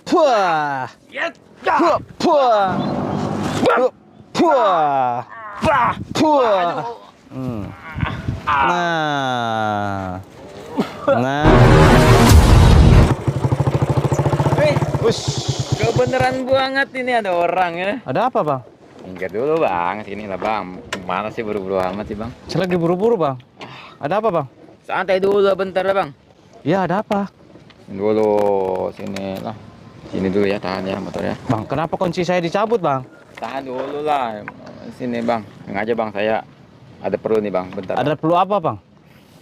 Puah. Puah. Puah. Puah. Nah. Nah. Ush. Kebeneran banget ini ada orang ya. Ada apa, Bang? Minggir dulu bang, sini lah bang. Mana sih buru-buru amat sih bang? Saya lagi buru-buru, Bang. Ada apa, Bang? Santai dulu bentar lah bang. Ya, ada apa? Dulu sini lah. Sini dulu ya, tahan ya motor ya. Bang, kenapa kunci saya dicabut, Bang? Tahan dulu lah. Sini bang, sengaja bang saya ada perlu nih bang, bentar. Ada perlu apa, Bang?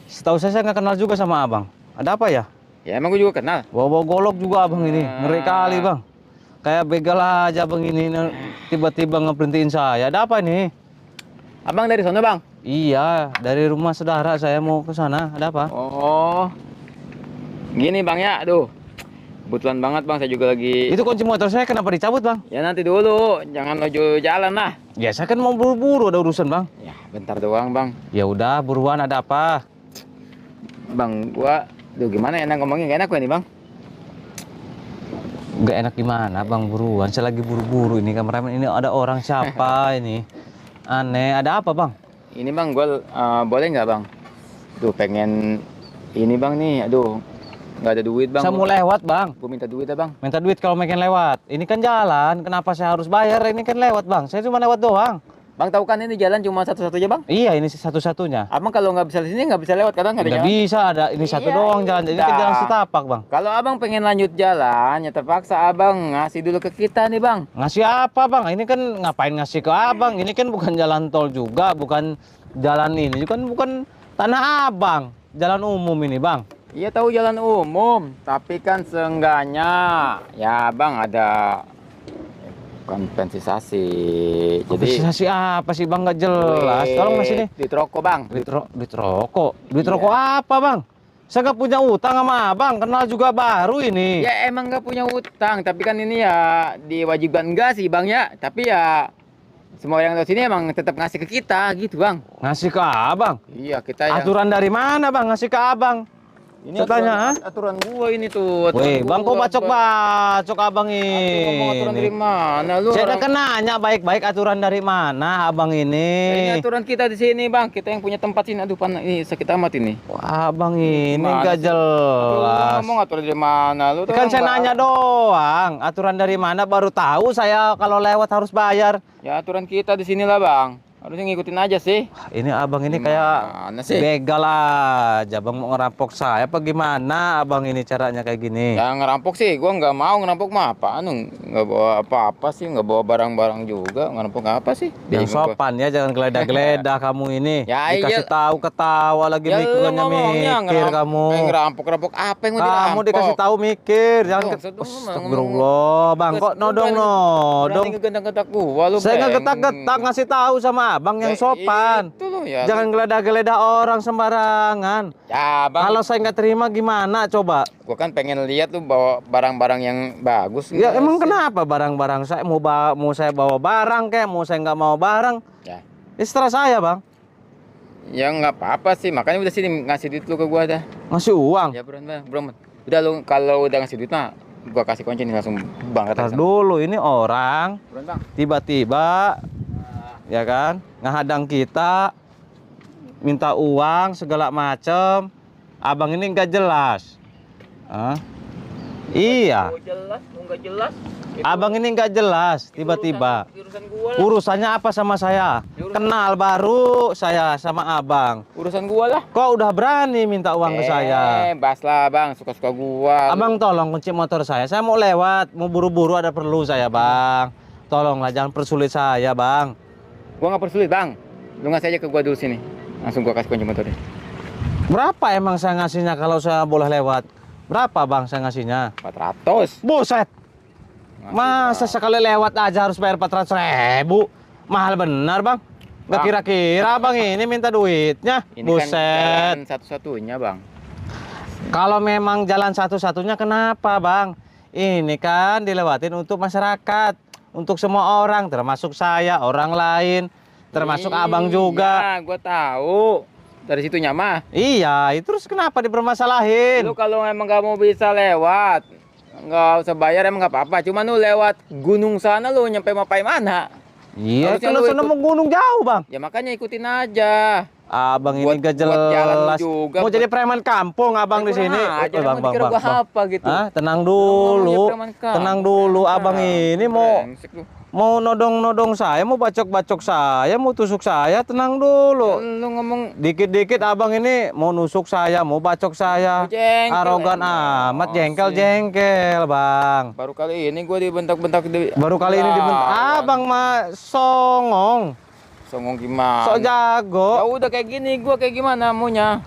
Setahu saya nggak kenal juga sama Abang. Ada apa ya? Ya emang gue juga kenal. Bawa golok juga Abang ini. Ngeri kali, Bang. Kayak begal aja Bang ini. Tiba-tiba ngeberhentiin saya. Ada apa nih? Abang dari sana bang? Iya, dari rumah saudara saya mau ke sana. Ada apa? Oh, gini bang ya, aduh. Kebetulan banget bang, saya juga lagi. Itu kunci motor saya kenapa dicabut, Bang? Ya nanti dulu, jangan menuju jalan lah. Ya, saya kan mau buru-buru ada urusan, Bang. Ya bentar doang bang. Ya udah, buruan, ada apa? Bang, duh gimana enak ngomongnya, gak enak gue nih bang. Nggak enak gimana, Bang, buruan. Saya lagi buru-buru ini kameramen. Ini ada orang siapa ini? Aneh, ada apa, Bang? Ini bang, gue boleh nggak bang? Tuh pengen ini bang nih, aduh nggak ada duit bang. Saya mau lewat, Bang. Gue minta duit ya bang. Minta duit kalau makin lewat. Ini kan jalan, kenapa saya harus bayar? Ini kan lewat, Bang. Saya cuma lewat doang. Bang tahu kan ini jalan cuma satu-satunya bang? Iya, ini satu-satunya. Abang kalau nggak bisa di sini nggak bisa lewat kadang nggak ada Nggak jalan. bisa, ada ini satu Iya, doang jalan. Ini kan udah. jalan setapak, Bang. Kalau abang pengen lanjut jalan, ya terpaksa abang ngasih dulu ke kita nih bang. Ngasih apa, Bang? Ini kan ngapain ngasih ke Abang? Ini kan bukan jalan tol juga, bukan jalan ini. Bukan tanah Abang. Jalan umum ini, Bang. Iya tahu jalan umum, tapi kan seenggaknya ya bang ada kompensasi. Kompensasi apa sih, Bang? Nggak jelas. Tolong mas ini. Duit rokok bang. Duit rokok. Duit rokok apa, Bang? Saya nggak punya utang sama Abang. Kenal juga baru ini. Ya emang nggak punya utang, tapi kan ini ya diwajibkan enggak sih bang ya. Tapi ya semua yang tahu sini emang tetap ngasih ke kita gitu bang. Ngasih ke Abang? Iya kita yang... Aturan dari mana, Bang? Ngasih ke Abang? Ini Tanya, aturan gua ini tuh. Weh, Bang, kok bacok-bacok Abang Ngomong aturan dari ini? mana lu? Saya orang... kan nanya baik-baik aturan dari mana Abang Ini ini? aturan kita di sini bang. Kita yang punya tempat sini. Aduh panas ini sakit amat ini. Wah, Abang ini Gimana nggak sih? jelas. Ngomong aturan dari mana lu? Tuh Kan orang saya bang. nanya doang. Aturan dari mana baru tahu saya kalau lewat harus bayar. Ya aturan kita di sini lah bang. Harusnya ngikutin aja sih. Ini Abang ini kayak Gimana sih? begal aja. Bang mau ngerampok saya apa gimana Abang ini caranya kayak gini? Ya ngerampok sih, gua nggak mau ngerampok mah apaan, nggak bawa apa-apa sih, nggak bawa barang-barang juga, ngerampok apa sih? Yang Bingung gua. sopan ya, jangan geledah-geledah kamu ini. Ya, Dikasih iya. tahu ketawa lagi Ya, mikirnya lu ngomongnya mikir kamu. ngerampok apa yang mau Kamu dirampok? dikasih tahu mikir, jangan Tuh, ke... sedung, Astagfirullah, Bang, kok nodong-nodong? Berani ngegendak-gendak gua lu. Saya nggak Bang. getak-getak ngasih tahu sama Abang yang Ya, sopan. itu loh ya. Jangan geledah-geledah orang sembarangan. Ya, Bang. Kalau saya nggak terima gimana coba? Gua kan pengen lihat tuh bawa barang-barang yang bagus. Ya Nggak emang sih? kenapa barang-barang saya mau saya bawa barang kayak mau saya nggak mau barang? Ya. Istirahat saya, Bang. Ya nggak apa-apa sih, makanya udah sini ngasih duit lu ke gua dah. Ngasih uang. Ya, Bro, Bro. Udah lu kalau udah ngasih duit mah gua kasih kunci nih langsung berangkat Ntar aja sana. dulu ini orang Bro, Bang. tiba-tiba ya kan ngehadang kita minta uang segala macem. Abang ini nggak jelas. Hah? Iya, Oh, jelas, nggak jelas. abang ini nggak jelas tiba-tiba. Urusan gua lah. Urusannya apa sama saya? Kenal baru saya sama abang. Urusan gua lah. Kok udah berani minta uang ke saya? Bas lah, Bang. Suka-suka gua. Abang tolong kunci motor saya. Saya mau lewat, mau buru-buru ada perlu saya, Bang. Tolonglah jangan persulit saya, Bang. Gua nggak persulit, Bang. Lu ngasih aja ke gua dulu sini. Langsung gua kasih kunci motornya. Berapa emang saya ngasihnya kalau saya boleh lewat? Berapa, Bang, saya ngasihnya? 400. Buset. Ngasih, Masa Bang. sekali lewat aja harus bayar 400.000? Mahal benar, Bang. Nggak Bang. kira-kira Bang ini minta duitnya. Ini Buset. kan jalan satu-satunya, Bang. Kalau memang jalan satu-satunya kenapa, Bang? Ini kan dilewatin untuk masyarakat, untuk semua orang, termasuk saya, orang lain, termasuk Abang juga. Iya, gua tahu. Dari situ nyamah. Iya, itu terus kenapa dipermasalahin? Lu kalau emang gak mau bisa lewat, nggak usah bayar emang nggak apa-apa. Cuma lu lewat gunung sana lu nyampe Mapai mana? Iya, Harusnya kalau lu sana ikut. mau gunung jauh, Bang. Ya makanya ikutin aja. Abang ini Buat- gak buat jalan jelas. juga, Mau buat- jadi preman kampung abang di Kurang sini. ajar, Bang, emang bang, dikira bang, gua bang. apa gitu. Hah? Tenang Ngomongnya dulu. preman kampung, Tenang dulu, abang ini brengsek lu. mau nodong-nodong saya, mau bacok-bacok saya, mau tusuk saya. Tenang dulu. Ya, lu ngomong Dikit-dikit abang ini mau nusuk saya, mau bacok saya. Mau jengkel, Arogan emosi. amat, jengkel-jengkel, bang. baru kali ini gua dibentak-bentak di Baru kali ini dibentak. Abang mah songong, songong gimana? sok jago. Ya udah kayak gini, gua kayak gimana maunya?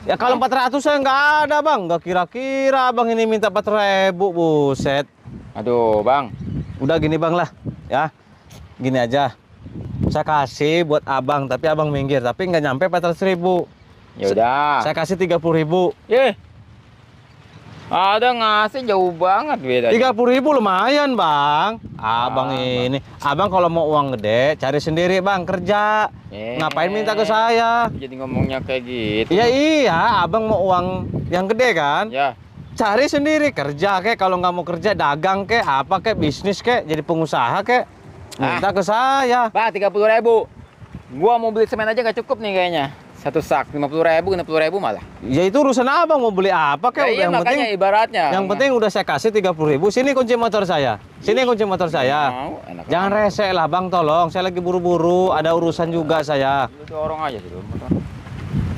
Ya kalau 400 saya nggak ada, Bang. Nggak kira-kira abang ini minta 4.000, buset. Aduh, Bang. Udah gini, Bang lah. Ya, gini aja. Saya kasih buat abang, tapi abang minggir. Tapi nggak nyampe 400.000. Ya udah. Saya kasih 30.000. Ada ngasih jauh banget bedanya. 30.000 lumayan, Bang. Abang ini. Abang kalau mau uang gede, cari sendiri, Bang. Kerja. Ngapain minta ke saya? Jadi ngomongnya kayak gitu. Iya, iya. Abang mau uang yang gede kan? Ya. Cari sendiri, kerja kek. Kalau nggak mau kerja, dagang kek, apa kek, bisnis kek, jadi pengusaha kek. Minta ke saya. Pak, 30.000. Gua mau beli semen aja nggak cukup nih kayaknya. Satu sak 50.000, 60.000 malah. Ya itu urusan abang mau beli apa kek. Ya, iya, yang makanya penting, ibaratnya. yang penting udah saya kasih 30.000. Sini kunci motor saya. Sini kunci motor saya. Mau, enak Jangan aja. rese lah, Bang, tolong. Saya lagi buru-buru, ada urusan juga saya. Lu dorong aja sih lu motor.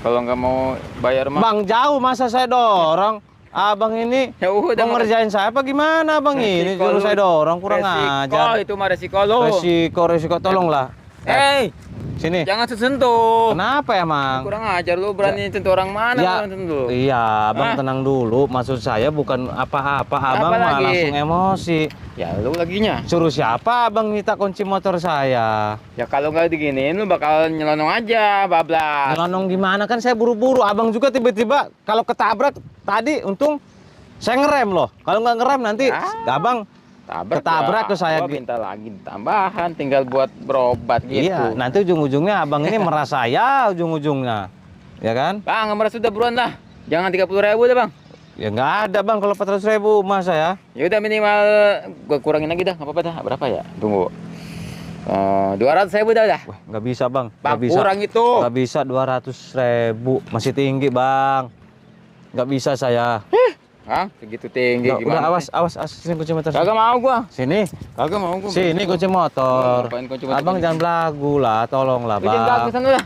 Kalau nggak mau bayar mah. Bang, jauh masa saya dorong? Abang ini Ya udah, mau ngerjain saya apa gimana, Bang? Ini Resiko suruh lu. saya dorong, kurang Resiko, ajar. itu mah resiko lu. Resiko, tolonglah. Sini. Jangan sentuh. Kenapa ya, Mang? Kurang ajar lu berani sentuh orang mana Ya, lu sentuh. iya, Abang Hah? tenang dulu. Maksud saya bukan apa-apa. Abang mah lagi? langsung emosi. Ya lu laginya. Suruh siapa Abang minta kunci motor saya? Ya kalau nggak diginiin lu bakal nyelonong aja, bablas. Nyelonong gimana, kan saya buru-buru. Abang juga tiba-tiba kalau ketabrak tadi, untung saya ngerem loh. Kalau nggak ngerem nanti Ya. Abang ketabrak ya. ke saya. Gua minta lagi tambahan, tinggal buat berobat gitu. Iya, nanti ujung-ujungnya Abang ini merasa saya ujung-ujungnya. Ya kan? Bang, nomor sudah buruan lah. Jangan 30.000 deh, Bang. Ya nggak ada, Bang, kalau 400.000 mas saya. Ya udah minimal gua kurangin lagi dah, nggak apa-apa dah. Berapa ya? Tunggu. 200.000 dah. Wah, nggak bisa, Bang. Bang, Nggak bisa. kurang itu. Nggak bisa 200.000, masih tinggi, Bang. Nggak bisa saya. Hah? Segitu tinggi Nggak, udah, gimana? awas, sini kunci motor. Kagak mau gua. Sini, Kagak mau gua. sini kunci motor. Ngapain kunci motor Abang ini? jangan belagu lah, tolonglah, Lu jangan Bang. ganggu sana lah.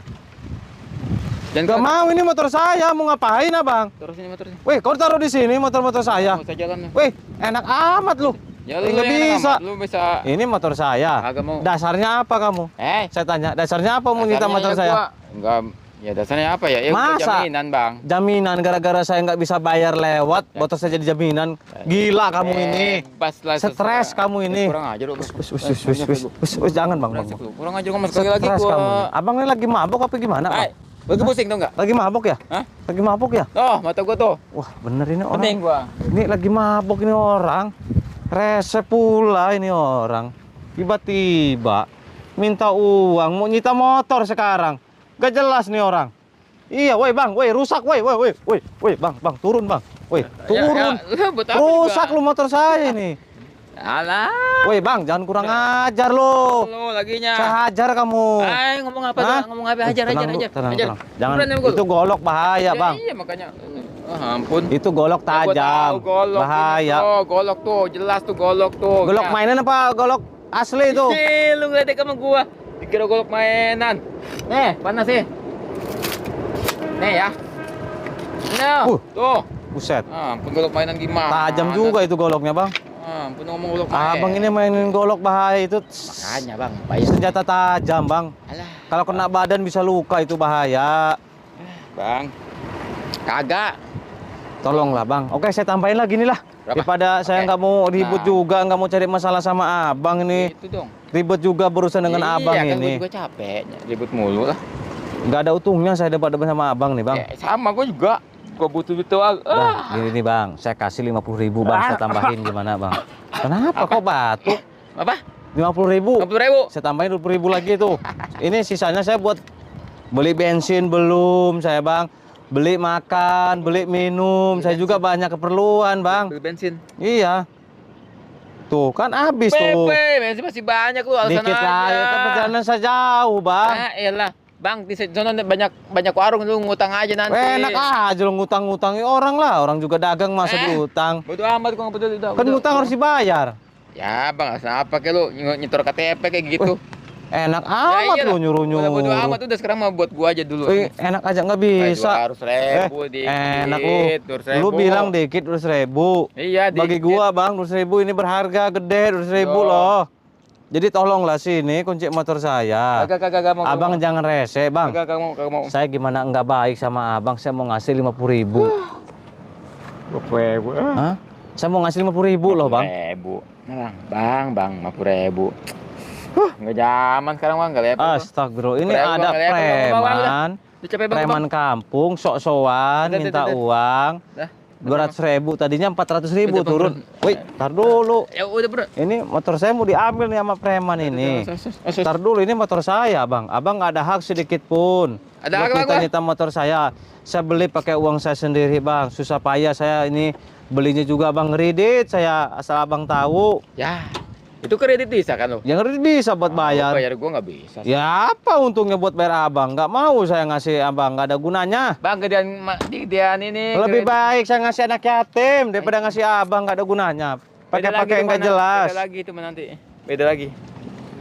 Jangan Nggak mau, ini motor saya, mau ngapain, Abang? Terus ini motor ini. Wih, kau taruh di sini motor-motor saya. Mau saya jalan lu. Wih, enak amat lu. Ya lu Nggak yang enak bisa. amat, lu bisa. Ini motor saya. Kagak mau. Dasarnya apa kamu? Saya tanya, dasarnya apa mau nyita dasarnya motor ya saya? gua- Enggak, ya dasarnya apa ya? Ya gua Masa? jaminan, Bang. Jaminan gara-gara saya nggak bisa bayar lewat, motor saya jadi jaminan. Gila kamu ini. Bebas lah. Stres terserah. kamu ini. Kurang aja lu. Wis, jangan, Bang. Kurang aja ngomong sekali lagi Stres gua. kamu. Abang ini lagi mabuk apa gimana, Bang? Lagi pusing tuh enggak? Lagi mabuk ya? Hah? Lagi mabuk ya? Oh, mata gua tuh. Wah, bener ini orang. Pening gua. Ini lagi mabuk ini orang. Rese pula ini orang. Tiba-tiba minta uang, mau nyita motor sekarang. Gak jelas nih orang. Iya, woi Bang, woi rusak, woi, Bang, turun Bang, woi turun. Ya, buat apa Rusak juga? lu motor saya ini. Alah. Woi Bang, jangan kurang ajar lu. Lu laginya. Saya hajar kamu. Ngomong apa Hah? tuh? Ngomong apa? Hajar. Tenang. Jangan. Berani sama gua lu? Itu golok bahaya, Ya, Bang. Iya makanya. Ampun. Itu golok Ya, gua tajam. tahu, golok Bahaya. ini tuh, golok tuh, jelas tuh golok tuh. Golok Ya. mainan apa golok asli itu? Ih, lu ngeledek sama gua. Dikira golok mainan. Nih, panas sih. Nih ya. Nah, tuh. Buset. Ampun golok mainan gimana? Tajam juga itu goloknya, Bang. Ampun ngomong golok mainan. Abang ini mainin golok bahaya itu. Makanya, Bang, bayar. Senjata tajam, Bang. Alah, Kalau kena badan bisa luka, itu bahaya. Bang. Kagak. Tolonglah, Bang. Oke, saya tambahin lagi nih lah. Berapa? Daripada saya Oke. nggak mau ribut Nah. juga, nggak mau cari masalah sama Abang ini. Itu dong. Ribut juga berurusan dengan Iya, Abang kan ini. gua juga capek ribut mulu lah. Nggak ada untungnya saya debat-debat sama Abang nih, Bang. Ya, sama gua juga. Gua butuh itu. Bang, gini nih, Bang. Saya kasih 50.000, Bang. Saya tambahin gimana, Bang? Kenapa kok batuk? Apa? 50.000. 50.000. Saya tambahin 20.000 lagi tuh. Ini sisanya saya buat beli bensin belum saya, Bang. Beli makan, beli minum. Saya juga banyak keperluan, Bang. Beli bensin. Iya. Tuh kan habis tuh. masih banyak lu alasan Dikit aja. lagi, kan perjalanan saya jauh, Bang. Ah, elah. Bang, di sana banyak warung lu ngutang aja nanti. Enak aja lo ngutang-ngutangi orang lah. Orang juga dagang masa diutang. Bodo amat gua enggak peduli udah. Kan ngutang harus dibayar. Ya, Bang, alasan apa kayak lu nyetor KTP kayak gitu. Enak amat iyalah. lo nyuruh-nyuruh. Bodo amat udah sekarang mau buat gua aja dulu. Enak aja nggak bisa. 200.000 dikit. Enak lu. Lu bilang dikit 200.000. Iya, Bagi dikit. gua Bang 200.000 ini berharga gede 200.000 Yo. loh. Jadi tolonglah sini kunci motor saya. Kagak mau. Abang jangan rese Bang. Kagak mau. Saya gimana enggak baik sama abang. Saya mau ngasih 50.000. 50.000. Hah? Saya mau ngasih 50.000 loh Bang. 50.000. Nah, Bang, 50.000. Nggak zaman sekarang Bang, enggak level. Astagfirullah, ini Preman, ada Bang, level, Bang, preman. Udah capek Bang, Preman kampung sok-sokan Udah, minta udah. uang. Dah. 200.000 tadinya 400.000 Udah, turun. Wih, tar dulu. Ya udah, Bro. Ini motor saya mau diambil nih sama preman ini. Tar dulu, ini motor saya, Bang. Abang nggak ada hak sedikit pun. Ada buat hak apa, Bang? nyita motor saya. Saya beli pakai uang saya sendiri, Bang. Susah payah saya ini belinya juga, Bang. Kredit saya, asal Abang tahu. Ya, itu kredit bisa kan lo? Yang kredit bisa buat bayar. Bayar gua nggak bisa. Ya apa untungnya buat bayar Abang? Nggak mau saya ngasih Abang, nggak ada gunanya. Bang, gedean ini. Lebih kredit. baik saya ngasih anak yatim daripada ngasih Abang, nggak ada gunanya. Beda lagi Pakai tuh, nggak mana? jelas. Beda lagi itu nanti. Beda lagi.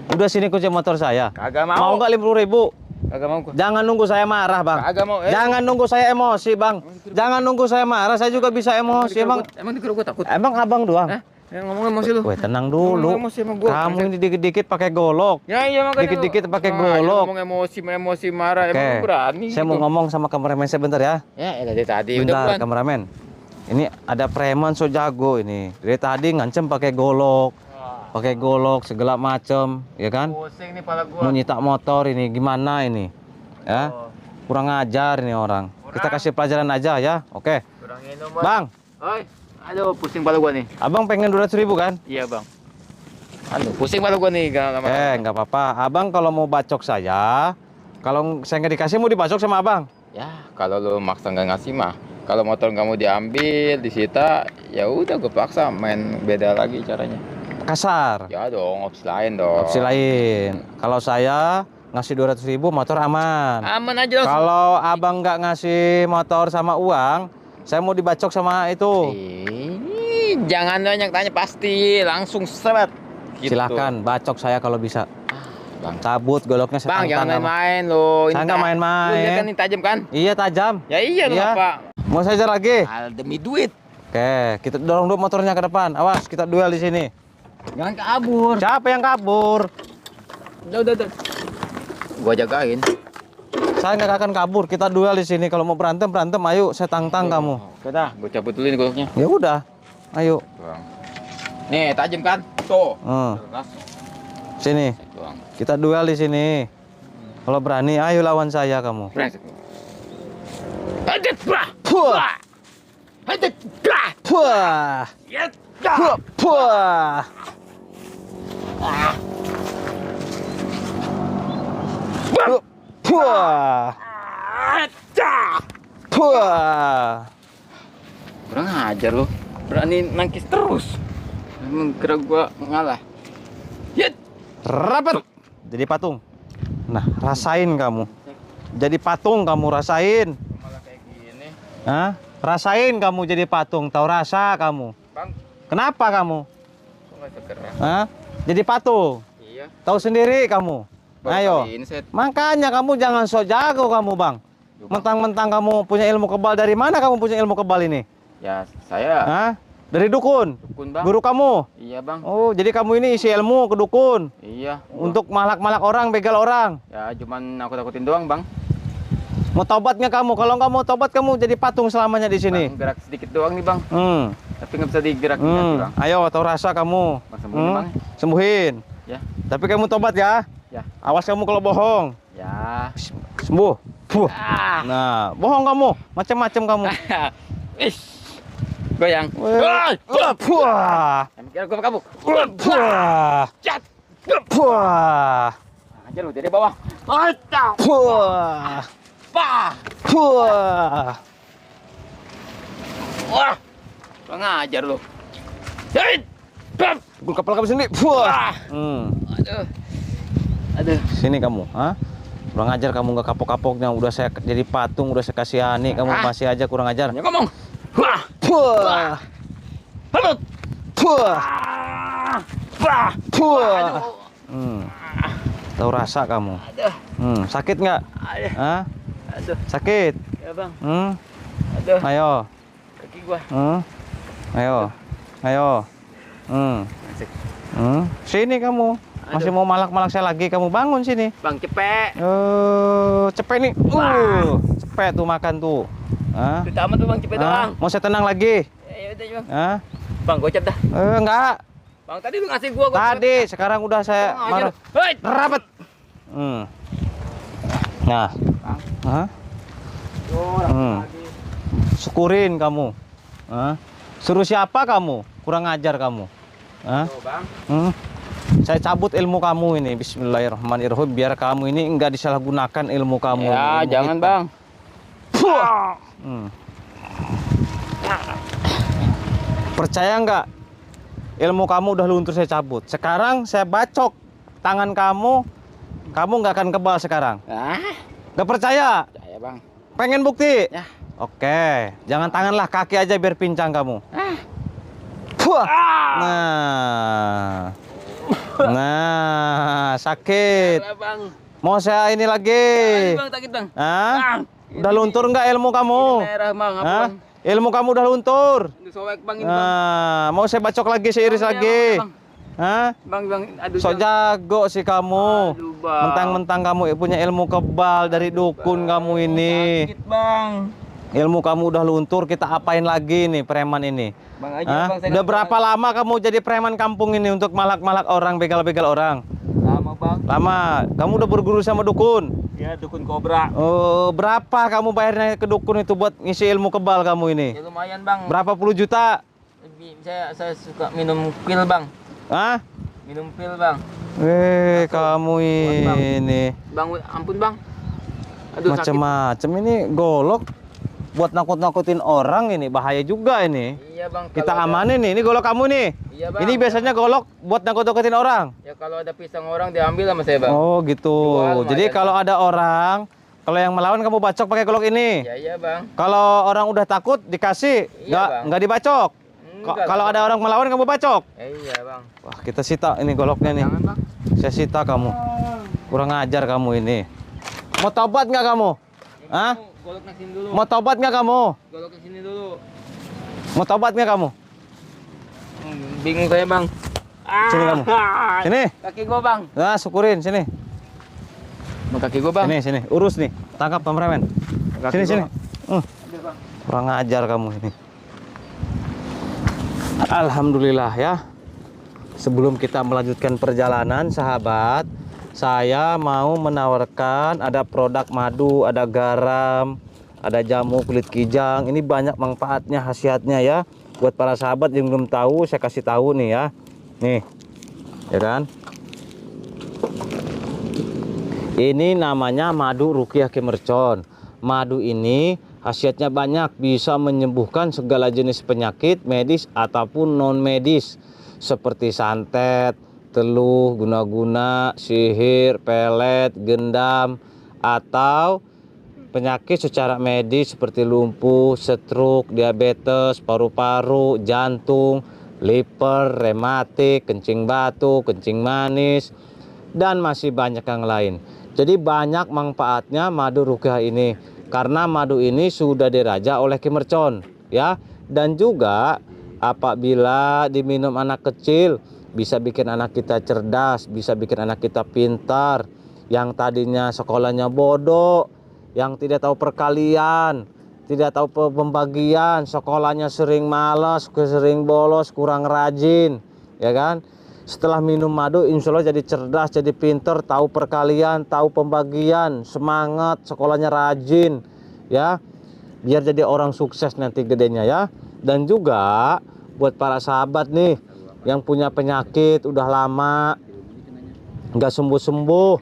Udah sini kunci motor saya. Kagak Mau mau. nggak 50.000? Kagak mau gua. Jangan nunggu saya marah, Bang. Kagak mau. Jangan nunggu saya emosi, Bang. Jangan nunggu saya marah, saya juga bisa emosi. Emang dikira gua takut. Emang Abang doang? Hah? Yang ngomong emosi lu. Weh, tenang dulu. Ngomong emosi sama gua. Kamu ini dikit-dikit pakai golok. Ya iya makanya. Dikit-dikit pakai Ah, golok. Ngomong emosi marah Oke. emang lu berani. Saya mau gitu. ngomong sama kameramen saya bentar ya. Ya, dari tadi udah Bentar, buruan. kameramen. Ini ada preman so jago ini. Dari tadi ngancem pakai golok. Pakai golok segala macem, ya kan? Pusing nih pala Mau gua. nyita motor ini gimana ini? Ya? Oh, Kurang ajar ini orang. Kita kasih pelajaran aja ya. Oke. kurang minum, Bang, Oi, aduh pusing pala gua nih. Abang pengen 200.000 kan? Iya, Bang. Aduh, pusing pala gua nih lama. Nggak apa-apa. Abang kalau mau bacok saya, kalau saya nggak dikasih mau dibacok sama abang. Ya, kalau lu maksa nggak ngasih mah. Kalau motor nggak mau diambil, disita, ya udah gue paksa main beda lagi caranya. Kasar. Ya dong, opsi lain dong. Opsi lain. Kalau saya ngasih 200.000 motor aman. Aman aja langsung. Kalau abang nggak ngasih motor sama uang, saya mau dibacok sama itu. Jangan banyak tanya, pasti langsung seret. Gitu. Silakan bacok saya kalau bisa. Bang, Cabut goloknya saya Bang, jangan tantang, Bang. main-main lo. Saya nggak main-main. Lu lihat kan ini tajam kan? Iya tajam. Ya iya lu Iya. apa? Mau saya ajar lagi? Al demi duit. Oke, kita dorong dulu motornya ke depan. Awas, kita duel di sini. Jangan kabur. Siapa yang kabur? Udah. Gua jagain. Saya nggak akan kabur. Kita duel di sini. Kalau mau berantem, ayo. Saya tantang kamu. Oke dah, gua cabut dulu nih goloknya. Ya udah, ayo. Bang. Nih, tajam kan? Tuh. Langsung. Sini. Tuang. Kita duel di sini. Kalau berani, ayo lawan saya kamu. Brengsek. Hadet bah. Puah. Hadet bah. Puah. Ya. Puah. Puah. Puah. Puah. Kurang ajar lu. Berani nangkis terus. Emang kira gua ngalah. Yet. Rapat. Jadi patung. Nah, rasain kamu. Jadi patung kamu rasain. Malah kayak gini. Hah? Rasain kamu jadi patung. Tahu rasa kamu. Bang, Kenapa kamu? kok enggak seger ya? Hah? Jadi patung. Iya. Tahu sendiri kamu. Baru Ayo. kali ini saya Makanya kamu jangan sok jago kamu, Bang. Mentang-mentang kamu punya ilmu kebal, dari mana kamu punya ilmu kebal ini? ya saya Hah? Dari dukun. dukun, Bang. Guru kamu. Iya, Bang. Oh, jadi kamu ini isi ilmu ke dukun Iya. untuk malak-malak orang, begal orang. Ya cuman nakut-nakutin doang, Bang. Mau tobat nggak kamu? Kalau nggak mau tobat kamu jadi patung selamanya di sini. Bang, gerak sedikit doang nih, Bang. Tapi nggak bisa digerakin lagi, Bang. Ayo, tahu rasa kamu. Bang, sembuhin, Bang. Sembuhin. Ya. Tapi kamu tobat ya. Ya. Awas kamu kalau bohong. Ya. Sembuh. Puh. Ah. Nah, bohong kamu. Macam-macam kamu. Ish. Goyang. Wah. Puah. Emang kira gua kamu. Puah. Cat. Puah. Aja lu dari bawah. Aca. Puah. Pah. Puah. Wah. Kurang ajar lu. Hei. Bam. Pukul kepala kamu sendiri. Wah. Aduh. Aduh. Sini kamu, ha? Kurang ajar kamu, nggak kapok-kapoknya. Udah saya jadi patung, udah saya kasihani, kamu masih aja kurang ajar. Ya ngomong. Wah. Puah. Halut. Puah. Wah. Puah. Tahu rasa kamu? Aduh. Sakit nggak? Aduh. Hah? Aduh. Sakit? Ya bang. Aduh. Ayo. Kaki gua. Ayo. Ayo. Asik. Sini kamu. Masih mau malak-malak saya lagi, kamu bangun sini. Bang cepet. Cepet nih. Cepet tuh makan tuh. Hah? Itu tamat tuh bang, cepet bang. Mau saya tenang lagi? Ya udah bang. Hah? Bang gocap dah. Enggak. Bang tadi lu ngasih gua. Tadi, sekarang udah saya marah. Hei. Rapat. Nah. Hah? Syukurin kamu. Hah? Suruh siapa kamu? Kurang ajar kamu. Hah? Bang. Saya cabut ilmu kamu ini. Bismillahirrahmanirrahim. Biar kamu ini enggak disalahgunakan ilmu kamu. Ya, ilmu jangan hitam. bang. Percaya nggak? Ilmu kamu udah luntur saya cabut. Sekarang saya bacok tangan kamu. Kamu nggak akan kebal sekarang. Nggak percaya? Percaya bang. Pengen bukti? Ya. Oke. Jangan tangan lah, kaki aja biar pincang kamu. Puah. Nah, sakit. Ya, bang. Mau saya ini lagi? Bang sakit bang. Hah? Udah luntur nggak ilmu kamu? Merah bang. Apa Hah? bang? Ilmu kamu udah luntur. Ini sobek bang ini bang. Nah, mau saya bacok lagi, saya iris lagi. Bang. Hah? Bang bang. Aduh. So jago sih kamu. Aduh, bang. Mentang-mentang kamu punya ilmu kebal dari dukun kamu ini. Sakit bang. Ilmu kamu udah luntur, kita apain lagi nih preman ini? Bang Hah? aja bang. Saya Udah berapa lama kamu jadi preman kampung ini untuk malak-malak orang, begal-begal orang? lama bang. Lama. Kamu udah berguru sama dukun? Ya dukun kobra. Oh, berapa kamu bayarnya ke dukun itu buat ngisi ilmu kebal kamu ini? Ya lumayan bang. Berapa puluh juta? Saya suka minum pil bang. Hah? Minum pil bang. Kamu ini Bang ampun bang. Aduh sakit. macam-macam ini golok buat nakut-nakutin orang, ini bahaya juga ini. Iya bang. Kita amanin nih, ini golok kamu nih. Iya bang. Ini biasanya golok buat nakut-nakutin orang. Ya kalau ada pisang orang diambil sama saya bang. Oh gitu. Jual, Jadi lumayan, kalau ada orang, kalau yang melawan kamu bacok pakai golok ini. Iya iya bang. Kalau orang udah takut dikasih, Iya, Bang. nggak dibacok. Enggak, Kalau Bang. ada orang melawan kamu bacok. Iya bang. Wah, kita sita ini goloknya nih. Jangan bang. Saya sita kamu. Kurang ajar kamu ini. Mau tobat nggak kamu? Hah? Golok sini dulu. Mau tobat nggak kamu? Golok sini dulu. Mau tobat nggak kamu? Bingung saya bang. Sini kamu. Sini. Kaki gua bang. Nah, syukurin sini. Kaki gua bang. Sini. Urus nih. Tangkap kameramen. Kaki Sini. gua. Aduh, bang. Kurang ajar kamu ini. Alhamdulillah ya. Sebelum kita melanjutkan perjalanan, sahabat, saya mau menawarkan ada produk madu, ada garam, ada jamu kulit kijang. Ini banyak manfaatnya, khasiatnya ya. Buat para sahabat yang belum tahu, saya kasih tahu nih ya. Nih, ya kan? Ini namanya madu Ruqyah Ki Mercon. Madu ini khasiatnya banyak, bisa menyembuhkan segala jenis penyakit medis ataupun non medis seperti santet, teluh, guna-guna, sihir, pelet, gendam, atau penyakit secara medis seperti lumpuh, stroke, diabetes, paru-paru, jantung, liver, rematik, kencing batu, kencing manis, dan masih banyak yang lain. Jadi banyak manfaatnya madu Ruqyah ini, karena madu ini sudah diraja oleh Ki Mercon ya. Dan juga apabila diminum anak kecil, bisa bikin anak kita cerdas, bisa bikin anak kita pintar. Yang tadinya sekolahnya bodoh, yang tidak tahu perkalian, tidak tahu pembagian, sekolahnya sering malas, sering bolos, kurang rajin, ya kan? Setelah minum madu, insya Allah jadi cerdas, jadi pintar, tahu perkalian, tahu pembagian, semangat, sekolahnya rajin, ya. Biar jadi orang sukses nanti gedenya ya. Dan juga buat para sahabat nih yang punya penyakit udah lama nggak sembuh-sembuh,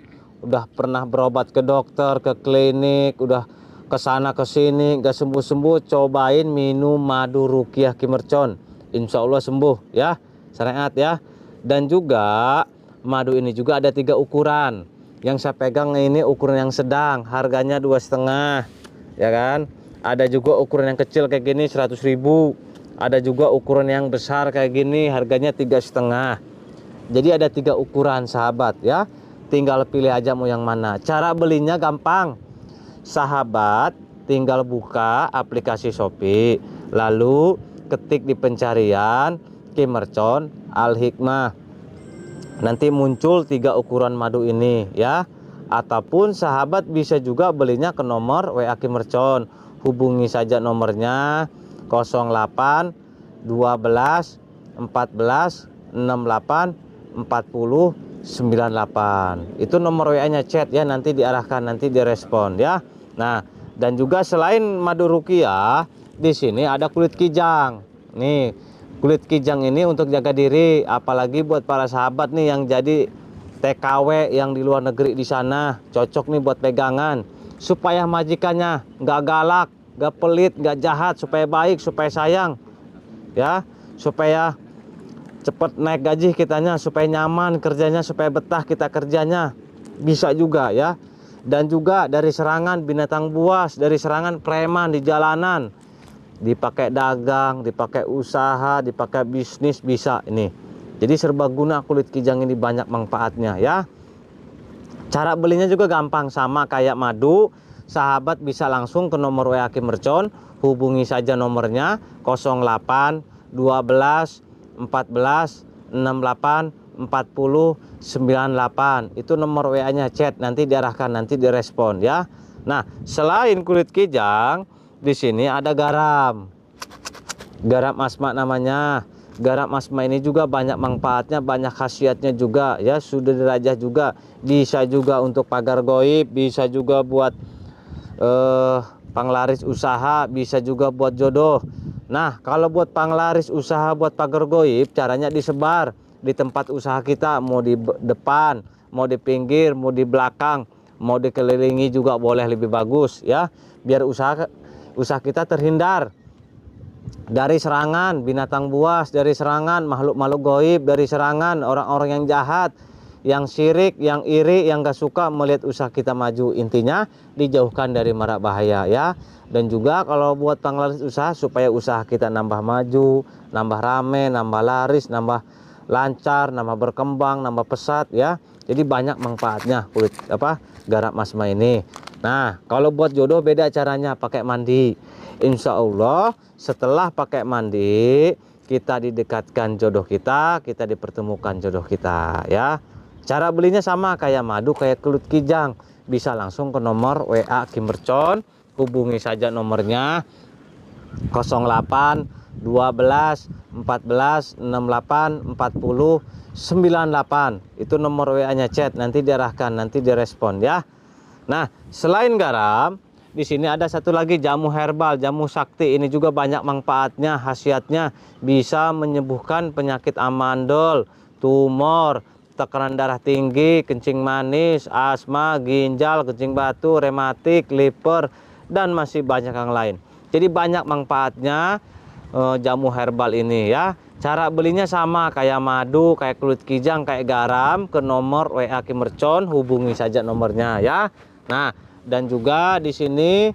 udah pernah berobat ke dokter, ke klinik, udah kesana kesini nggak sembuh-sembuh, cobain minum madu Ruqyah Ki Mercon, insya Allah sembuh ya, syariat ya. Dan juga madu ini juga ada 3 ukuran. Yang saya pegang ini ukuran yang sedang, harganya 2,5, ya kan. Ada juga ukuran yang kecil kayak gini 100.000. Ada juga ukuran yang besar kayak gini, harganya 3,5. Jadi ada 3 ukuran sahabat ya. Tinggal pilih aja mau yang mana. Cara belinya gampang. Sahabat tinggal buka aplikasi Shopee, lalu ketik di pencarian Kim Mercon Al Hikmah. Nanti muncul 3 ukuran madu ini ya. Ataupun sahabat bisa juga belinya ke nomor WA Kim Mercon. Hubungi saja nomornya 08 12 14 68 40 98. Itu nomor WA-nya, chat ya, nanti diarahkan, nanti direspon ya. Nah, dan juga selain madu rukiah, di sini ada kulit kijang. Nih, kulit kijang ini untuk jaga diri, apalagi buat para sahabat nih yang jadi TKW yang di luar negeri di sana, cocok nih buat pegangan. Supaya majikannya nggak galak, nggak pelit, nggak jahat, supaya baik, supaya sayang. Ya, supaya cepat naik gaji kitanya, supaya nyaman kerjanya, supaya betah kita kerjanya, bisa juga ya. Dan juga dari serangan binatang buas, dari serangan preman di jalanan, dipakai dagang, dipakai usaha, dipakai bisnis, bisa ini. Jadi serbaguna kulit kijang ini, banyak manfaatnya ya. Cara belinya juga gampang, sama kayak madu. Sahabat bisa langsung ke nomor WA Kim Mercon, hubungi saja nomornya 08 12 14 68 40 98. Itu nomor WA-nya, chat, nanti diarahkan, nanti direspon ya. Nah, selain kulit kijang, di sini ada garam. Garam asma namanya. Garam asma ini juga banyak manfaatnya, banyak khasiatnya juga ya. Sudah dirajah juga, bisa juga untuk pagar goib, bisa juga buat panglaris usaha, bisa juga buat jodoh. Nah, kalau buat panglaris usaha, buat pagar goib, caranya disebar di tempat usaha kita, mau di depan, mau di pinggir, mau di belakang, mau dikelilingi juga boleh, lebih bagus ya. Biar usaha kita terhindar dari serangan binatang buas, dari serangan makhluk-makhluk goib, dari serangan orang-orang yang jahat, yang syirik, yang iri, yang gak suka melihat usaha kita maju. Intinya dijauhkan dari mara bahaya ya. Dan juga kalau buat panglaris usaha, supaya usaha kita nambah maju, nambah rame, nambah laris, nambah lancar, nambah berkembang, nambah pesat ya. Jadi banyak manfaatnya kulit garam asma ini. Nah, kalau buat jodoh beda caranya, pakai mandi. Insya Allah setelah pakai mandi, kita didekatkan jodoh kita dipertemukan jodoh kita ya. Cara belinya sama kayak madu, kayak kulit kijang. Bisa langsung ke nomor WA Kim Mercon, hubungi saja nomornya 08 12 14 68 40 98. Itu nomor WA-nya, chat, nanti diarahkan, nanti direspon ya. Nah, selain garam, di sini ada satu lagi jamu herbal, jamu sakti. Ini juga banyak manfaatnya, khasiatnya, bisa menyembuhkan penyakit amandel, tumor, tekanan darah tinggi, kencing manis, asma, ginjal, kencing batu, rematik, liver, dan masih banyak yang lain. Jadi banyak manfaatnya jamu herbal ini ya. Cara belinya sama kayak madu, kayak kulit kijang, kayak garam, ke nomor WA Kim Mercon, hubungi saja nomornya ya. Nah, dan juga di sini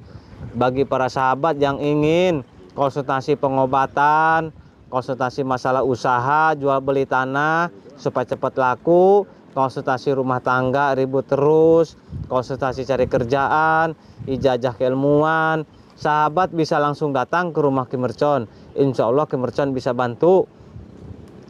bagi para sahabat yang ingin konsultasi pengobatan, konsultasi masalah usaha, jual beli tanah supaya cepat laku, konsultasi rumah tangga ribut terus, konsultasi cari kerjaan, ijazah keilmuan, sahabat bisa langsung datang ke rumah Kim Mercon. Insya Allah Kim Mercon bisa bantu.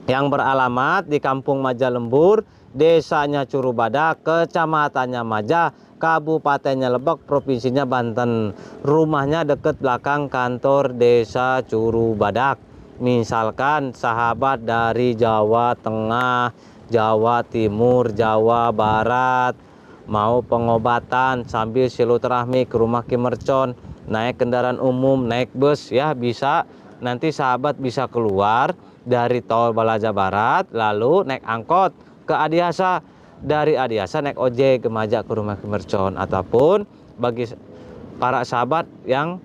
Yang beralamat di Kampung Maja Lembur, desanya Curubadak, kecamatannya Maja, kabupatennya Lebak, provinsinya Banten. Rumahnya dekat belakang kantor desa Curubadak. Misalkan sahabat dari Jawa Tengah, Jawa Timur, Jawa Barat, mau pengobatan sambil silaturahmi ke rumah Kim Mercon, naik kendaraan umum, naik bus ya bisa. Nanti sahabat bisa keluar dari tol Balaja Barat, lalu naik angkot ke Adiasa, dari Adiasa naik ojek ke Maja ke rumah Kim Mercon. Ataupun bagi para sahabat yang